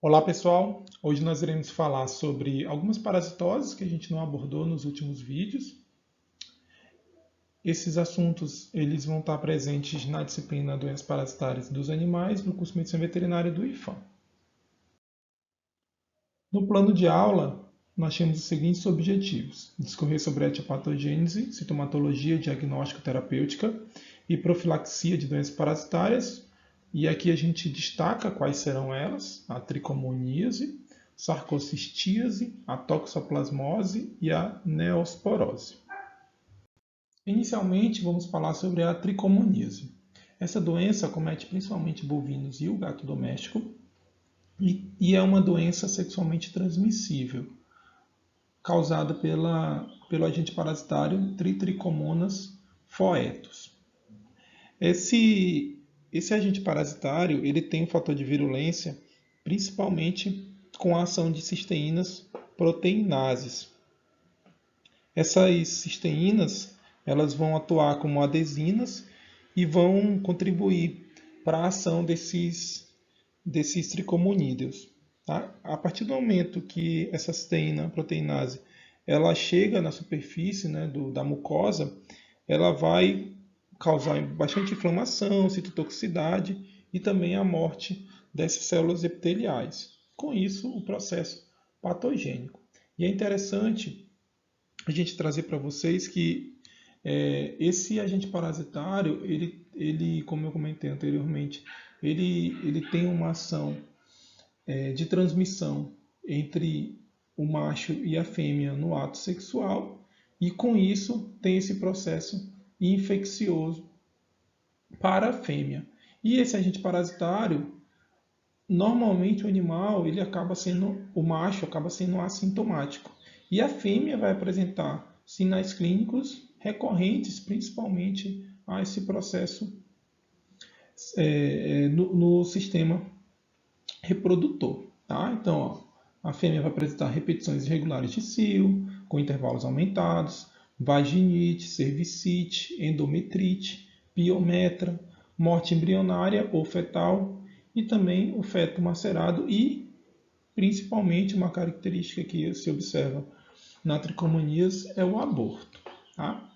Olá pessoal, hoje nós iremos falar sobre algumas parasitoses que a gente não abordou nos últimos vídeos. Esses assuntos eles vão estar presentes na disciplina Doenças Parasitárias dos Animais no curso de Medicina Veterinária do IFAM. No plano de aula, nós temos os seguintes objetivos: discorrer sobre a etiopatogênese, sintomatologia, diagnóstico terapêutica e profilaxia de doenças parasitárias. E aqui a gente destaca quais serão elas: a tricomoníase, sarcocistíase, a toxoplasmose e a neosporose. Inicialmente, vamos falar sobre a tricomoníase. Essa doença acomete principalmente bovinos e o gato doméstico e é uma doença sexualmente transmissível, causada pelo agente parasitário Trichomonas foetus. Esse agente parasitário ele tem um fator de virulência principalmente com a ação de cisteínas proteinases. Essas cisteínas elas vão atuar como adesinas e vão contribuir para a ação desses tricomonídeos. Tá? A partir do momento que essa cisteína proteinase ela chega na superfície, né, da mucosa, ela vai causar bastante inflamação, citotoxicidade e também a morte dessas células epiteliais. Com isso, o processo patogênico. E é interessante a gente trazer para vocês que esse agente parasitário, ele, como eu comentei anteriormente, ele tem uma ação de transmissão entre o macho e a fêmea no ato sexual e com isso tem esse processo infeccioso para a fêmea. E esse agente parasitário, normalmente o animal, o macho acaba sendo assintomático. E a fêmea vai apresentar sinais clínicos recorrentes, principalmente a esse processo no sistema reprodutor. Tá? Então, a fêmea vai apresentar repetições irregulares de cio, com intervalos aumentados, vaginite, cervicite, endometrite, piometra, morte embrionária ou fetal e também o feto macerado e, principalmente, uma característica que se observa na tricomonias é o aborto. Tá?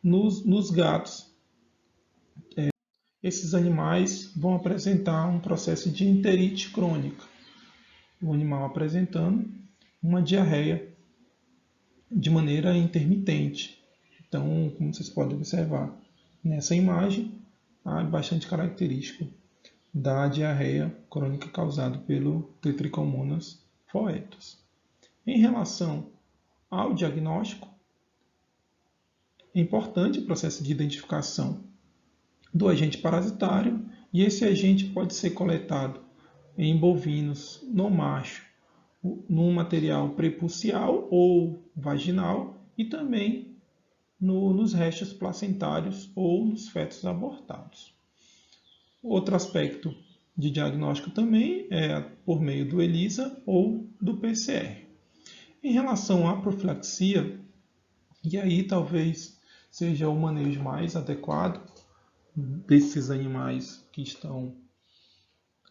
Nos gatos, esses animais vão apresentar um processo de enterite crônica. O animal apresentando uma diarreia de maneira intermitente. Então, como vocês podem observar nessa imagem, é bastante característico da diarreia crônica causada pelo Tetrichomonas foetus. Em relação ao diagnóstico, é importante o processo de identificação do agente parasitário e esse agente pode ser coletado em bovinos no macho, num material prepucial ou vaginal e também nos restos placentários ou nos fetos abortados. Outro aspecto de diagnóstico também é por meio do ELISA ou do PCR. Em relação à profilaxia, e aí talvez seja o manejo mais adequado desses animais que estão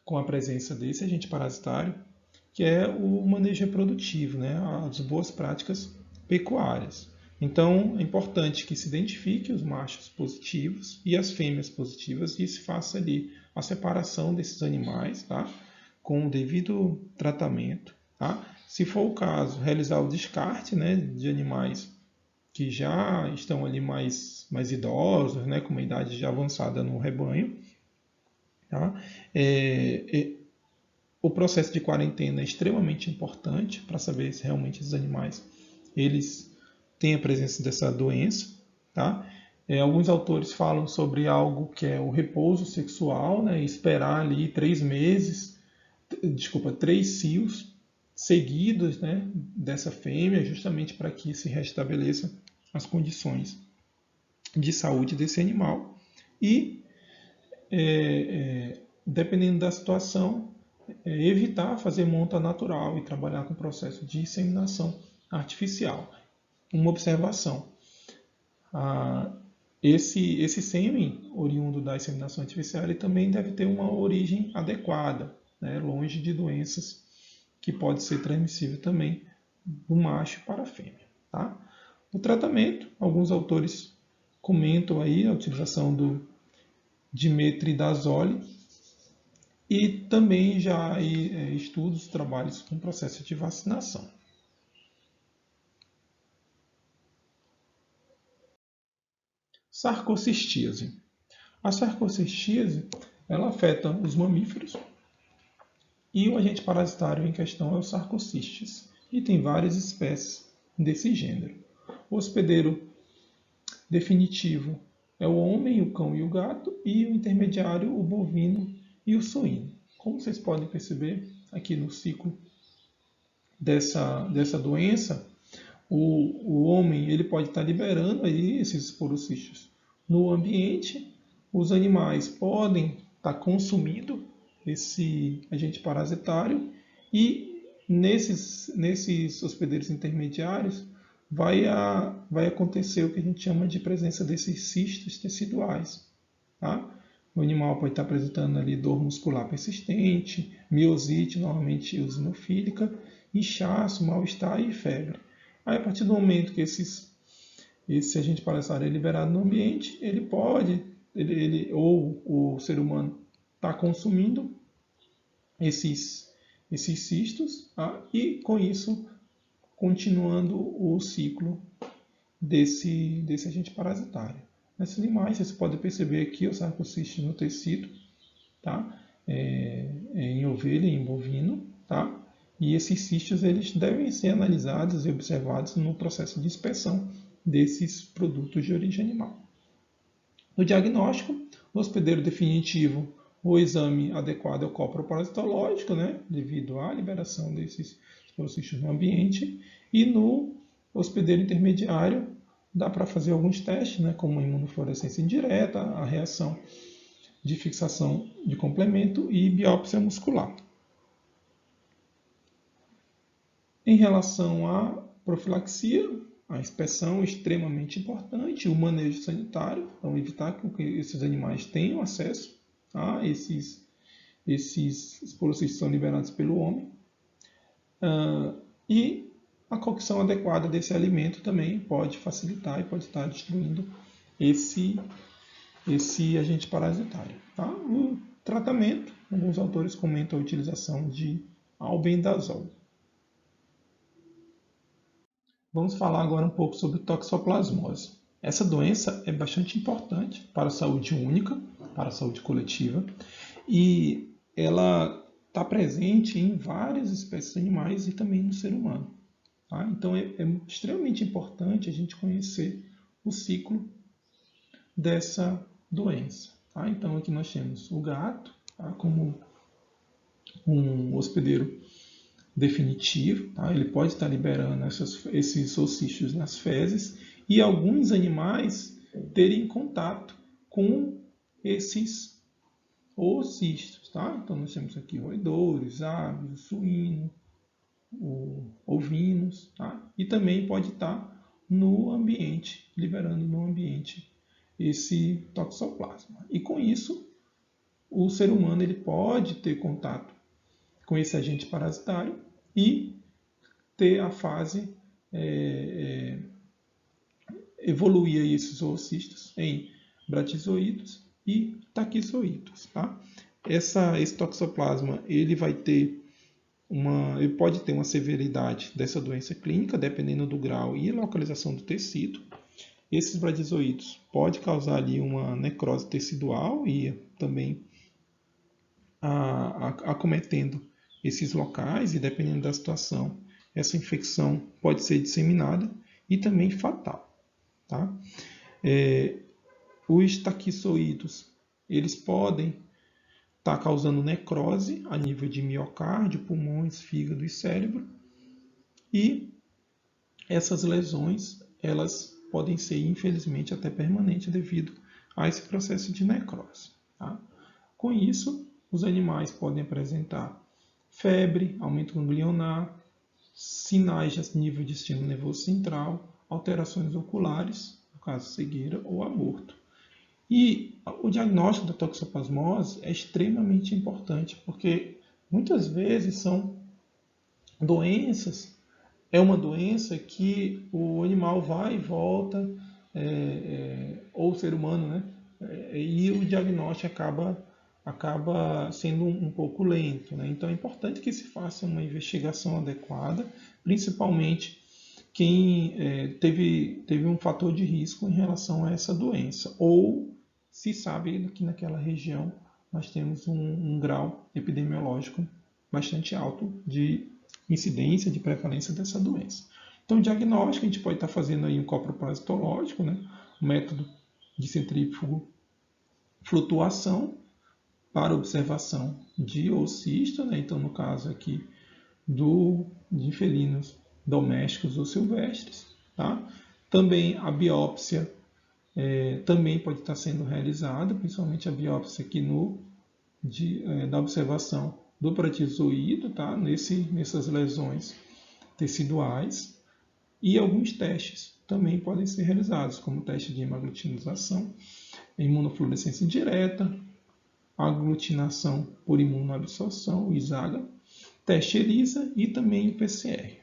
com a presença desse agente parasitário, que é o manejo reprodutivo, né? As boas práticas pecuárias. Então, é importante que se identifique os machos positivos e as fêmeas positivas e se faça ali a separação desses animais, tá? Com o devido tratamento. Tá? Se for o caso, realizar o descarte, né, de animais que já estão ali mais idosos, né, com uma idade já avançada no rebanho. Tá? O processo de quarentena é extremamente importante para saber se realmente esses animais eles têm a presença dessa doença. Tá? Alguns autores falam sobre algo que é o repouso sexual, né? Esperar ali 3 cios seguidos, né, dessa fêmea, justamente para que se restabeleça as condições de saúde desse animal. E, dependendo da situação, evitar fazer monta natural e trabalhar com o processo de inseminação artificial. Uma observação: esse sêmen oriundo da inseminação artificial ele também deve ter uma origem adequada. né, longe de doenças que podem ser transmissíveis também do macho para a fêmea. Tá? No tratamento, alguns autores comentam aí a utilização do dimetridazole e também já aí, estudos, trabalhos com processo de vacinação. Sarcocistíase. A sarcocistíase ela afeta os mamíferos e o agente parasitário em questão é o Sarcocistes e tem várias espécies desse gênero. O hospedeiro definitivo é o homem, o cão e o gato, e o intermediário, o bovino e o suíno. Como vocês podem perceber aqui no ciclo dessa doença, o homem ele pode estar liberando aí esses esporocistos no ambiente, os animais podem estar consumindo esse agente parasitário e nesses hospedeiros intermediários vai acontecer o que a gente chama de presença desses cistos teciduais. Tá? O animal pode estar apresentando ali dor muscular persistente, miosite, normalmente eosinofílica, inchaço, mal-estar e febre. Aí, a partir do momento que esse agente parasitário é liberado no ambiente, ele pode, ou o ser humano está consumindo esses cistos, tá? E com isso continuando o ciclo desse agente parasitário. Nesses animais, vocês podem perceber aqui o sarcocistos no tecido, tá? Em ovelha e em bovino, tá? E esses cistos eles devem ser analisados e observados no processo de inspeção desses produtos de origem animal. No diagnóstico, no hospedeiro definitivo, o exame adequado é o coproparasitológico, né, devido à liberação desses esporocistos no ambiente, e no hospedeiro intermediário dá para fazer alguns testes, né, como a imunofluorescência indireta, a reação de fixação de complemento e biópsia muscular. Em relação à profilaxia, a inspeção é extremamente importante, o manejo sanitário, então evitar que esses animais tenham acesso a esses esporocistos que são liberados pelo homem. E a cocção adequada desse alimento também pode facilitar e pode estar destruindo esse agente parasitário. Tá? O tratamento, alguns autores comentam a utilização de albendazol. Vamos falar agora um pouco sobre toxoplasmose. Essa doença é bastante importante para a saúde única, para a saúde coletiva, e ela está presente em várias espécies animais e também no ser humano. Tá? Então é extremamente importante a gente conhecer o ciclo dessa doença. Tá? Então aqui nós temos o gato, tá? Como um hospedeiro definitivo, tá? Ele pode estar liberando esses oocístios nas fezes e alguns animais terem contato com esses oocístios. Tá? Então nós temos aqui roedores, aves, suíno, ovinos, tá? E também pode estar no ambiente, liberando no ambiente esse toxoplasma. E com isso, o ser humano ele pode ter contato com esse agente parasitário e ter a fase evoluir esses oocistos em bratizoídos e taquizoídos. Tá? Esse toxoplasma ele pode ter uma severidade dessa doença clínica, dependendo do grau e localização do tecido. Esses bradizoídos podem causar ali uma necrose tecidual e também acometendo esses locais, e dependendo da situação, essa infecção pode ser disseminada e também fatal. Tá? Os taquizoídos, eles podem estar causando necrose a nível de miocárdio, pulmões, fígado e cérebro, e essas lesões, elas podem ser, infelizmente, até permanentes devido a esse processo de necrose. Tá? Com isso, os animais podem apresentar febre, aumento ganglionar, sinais de nível de estímulo nervoso central, alterações oculares, no caso cegueira ou aborto. E o diagnóstico da toxoplasmose é extremamente importante, porque Muitas vezes são doenças, é uma doença que o animal vai e volta, ou o ser humano, né? E o diagnóstico acaba sendo um pouco lento, né? Então é importante que se faça uma investigação adequada, principalmente quem teve um fator de risco em relação a essa doença, ou se sabe que naquela região nós temos um grau epidemiológico bastante alto de incidência, de prevalência dessa doença. Então, o diagnóstico, a gente pode estar fazendo aí um coproparasitológico, né? Um método de centrífugo flutuação para observação de oocisto, né? Então, no caso aqui de felinos domésticos ou silvestres. Tá? Também a biópsia também pode estar sendo realizada, principalmente a biópsia aqui da observação do protizoído, tá? Nessas lesões teciduais. E alguns testes também podem ser realizados, como teste de hemaglutinização, imunofluorescência direta, aglutinação por imunoabsorção, o ISAGA, teste ELISA e também o PCR.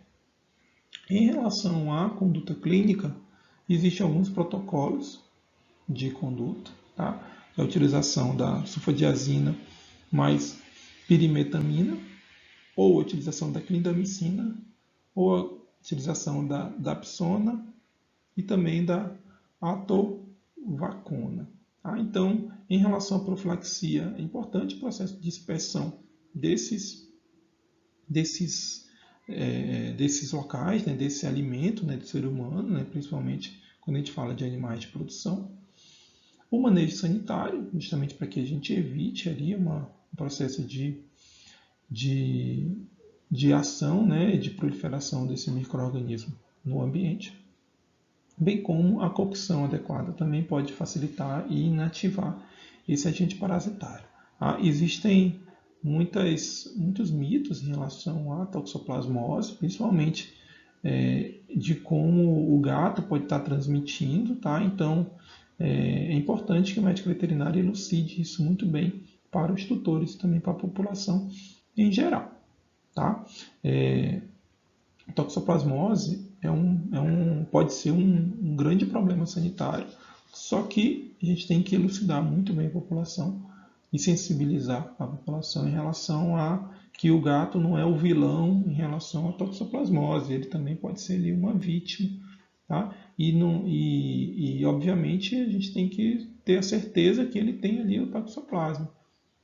Em relação à conduta clínica, existem alguns protocolos de conduta, tá? A utilização da sulfadiazina mais pirimetamina, ou a utilização da clindamicina, ou a utilização da dapsona e também da atovacona. Tá? Então, em relação à profilaxia, é importante o processo de dispersão desses locais, né, desse alimento, né, do ser humano, né, principalmente quando a gente fala de animais de produção. O manejo sanitário, justamente para que a gente evite ali um processo de ação, né, de proliferação desse micro-organismo no ambiente, bem como a cocção adequada também pode facilitar e inativar esse agente parasitário. Existem muitos mitos em relação à toxoplasmose, principalmente de como o gato pode estar transmitindo, tá? Então, é importante que o médico veterinário elucide isso muito bem para os tutores e também para a população em geral, tá? Toxoplasmose pode ser um grande problema sanitário, só que a gente tem que elucidar muito bem a população e sensibilizar a população em relação a que o gato não é o vilão em relação à toxoplasmose, ele também pode ser ali uma vítima, tá? E obviamente a gente tem que ter a certeza que ele tem ali o toxoplasma,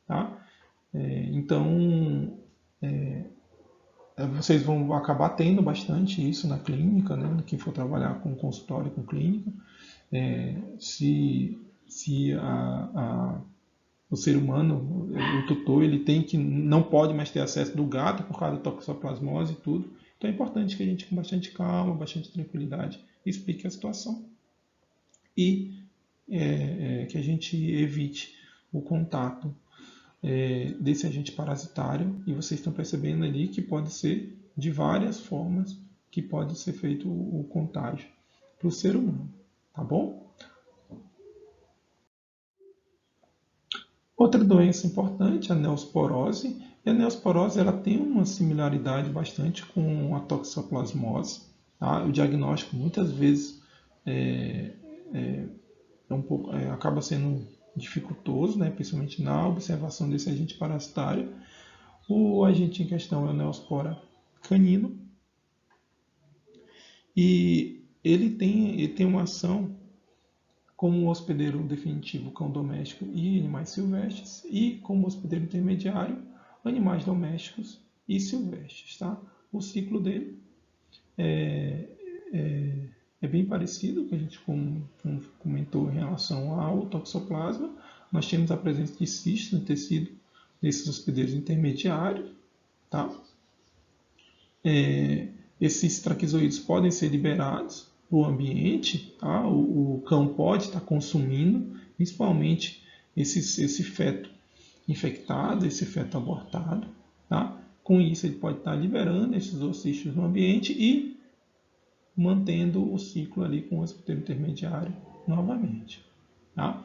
tá? Então vocês vão acabar tendo bastante isso na clínica, né? Quem for trabalhar com consultório, com clínica, se o ser humano, o tutor, ele não pode mais ter acesso do gato por causa da toxoplasmose e tudo. Então é importante que a gente, com bastante calma, bastante tranquilidade, explique a situação e que a gente evite o contato desse agente parasitário. E vocês estão percebendo ali que pode ser de várias formas que pode ser feito o contágio para o ser humano, tá bom? Outra doença importante, a neosporose. E a neosporose ela tem uma similaridade bastante com a toxoplasmose. Tá? O diagnóstico muitas vezes acaba sendo dificultoso, né? Principalmente na observação desse agente parasitário. O agente em questão é o Neospora canino. E ele tem uma ação como hospedeiro definitivo cão doméstico e animais silvestres, e como hospedeiro intermediário animais domésticos e silvestres. Tá? O ciclo dele é bem parecido com o que a gente comentou em relação ao toxoplasma. Nós temos a presença de cistos no tecido desses hospedeiros intermediários. Tá? Esses traquizoídos podem ser liberados para o ambiente, tá? O cão pode estar consumindo, principalmente esse feto infectado, esse feto abortado. Tá? Com isso, ele pode estar liberando esses oocistos no ambiente e mantendo o ciclo ali com o hospedeiro intermediário novamente. Tá?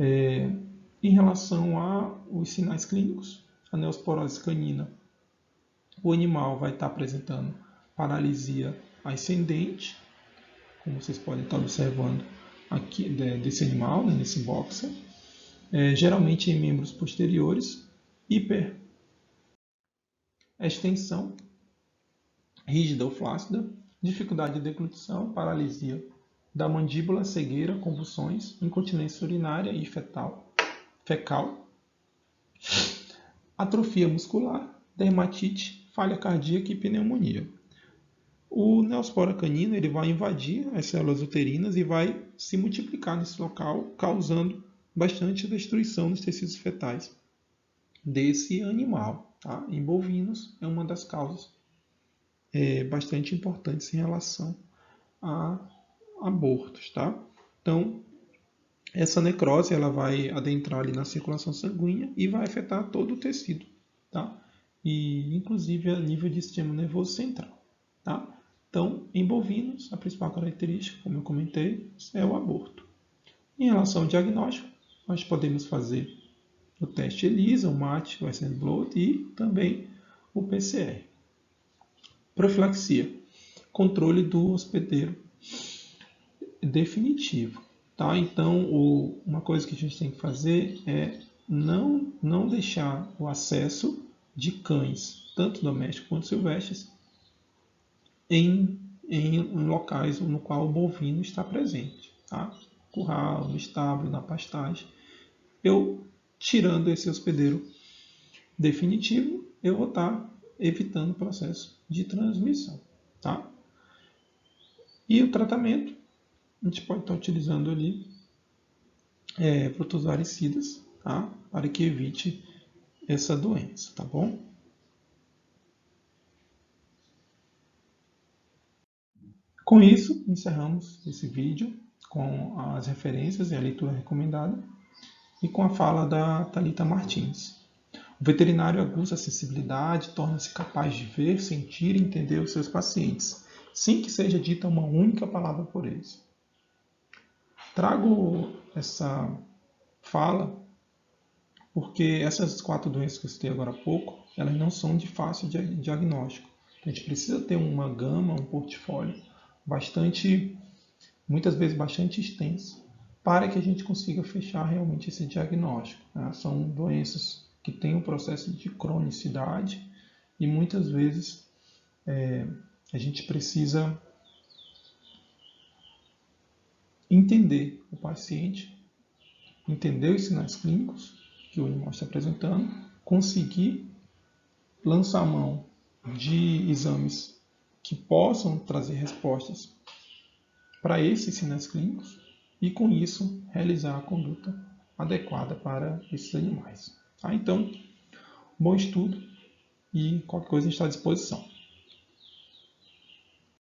Em relação aos sinais clínicos, a neosporose canina, o animal vai estar apresentando paralisia ascendente, como vocês podem estar observando aqui desse animal, né, nesse boxer, geralmente em membros posteriores, hiperextensão, rígida ou flácida, dificuldade de deglutição, paralisia da mandíbula, cegueira, convulsões, incontinência urinária e fecal, atrofia muscular, dermatite, falha cardíaca e pneumonia. O Neospora canino ele vai invadir as células uterinas e vai se multiplicar nesse local, causando bastante destruição nos tecidos fetais desse animal. Tá? Em bovinos é uma das causas bastante importantes em relação a abortos. Tá? Então, essa necrose ela vai adentrar ali na circulação sanguínea e vai afetar todo o tecido, tá? E inclusive a nível de sistema nervoso central. Tá? Então, em bovinos, a principal característica, como eu comentei, é o aborto. Em relação ao diagnóstico, nós podemos fazer o teste ELISA, o MAT, o Western Blot e também o PCR. Profilaxia, controle do hospedeiro definitivo. Tá? Então, uma coisa que a gente tem que fazer é não deixar o acesso de cães, tanto domésticos quanto silvestres, em locais no qual o bovino está presente. Tá? Curral, no estábulo, na pastagem. Eu, tirando esse hospedeiro definitivo, eu vou estar evitando o processo de transmissão. Tá? E o tratamento, a gente pode estar utilizando ali protozoaricidas, tá? Para que evite essa doença, tá bom? Com isso, encerramos esse vídeo com as referências e a leitura recomendada e com a fala da Thalita Martins. O veterinário aguça a sensibilidade, torna-se capaz de ver, sentir e entender os seus pacientes, sem que seja dita uma única palavra por eles. Trago essa fala porque essas 4 doenças que eu citei agora há pouco, elas não são de fácil diagnóstico. A gente precisa ter uma gama, um portfólio muitas vezes bastante extenso, para que a gente consiga fechar realmente esse diagnóstico. Né? São doenças que têm um processo de cronicidade e muitas vezes a gente precisa entender o paciente, entender os sinais clínicos que o animal está apresentando, conseguir lançar a mão de exames que possam trazer respostas para esses sinais clínicos e, com isso, realizar a conduta adequada para esses animais. Tá? Então, bom estudo e qualquer coisa está à disposição.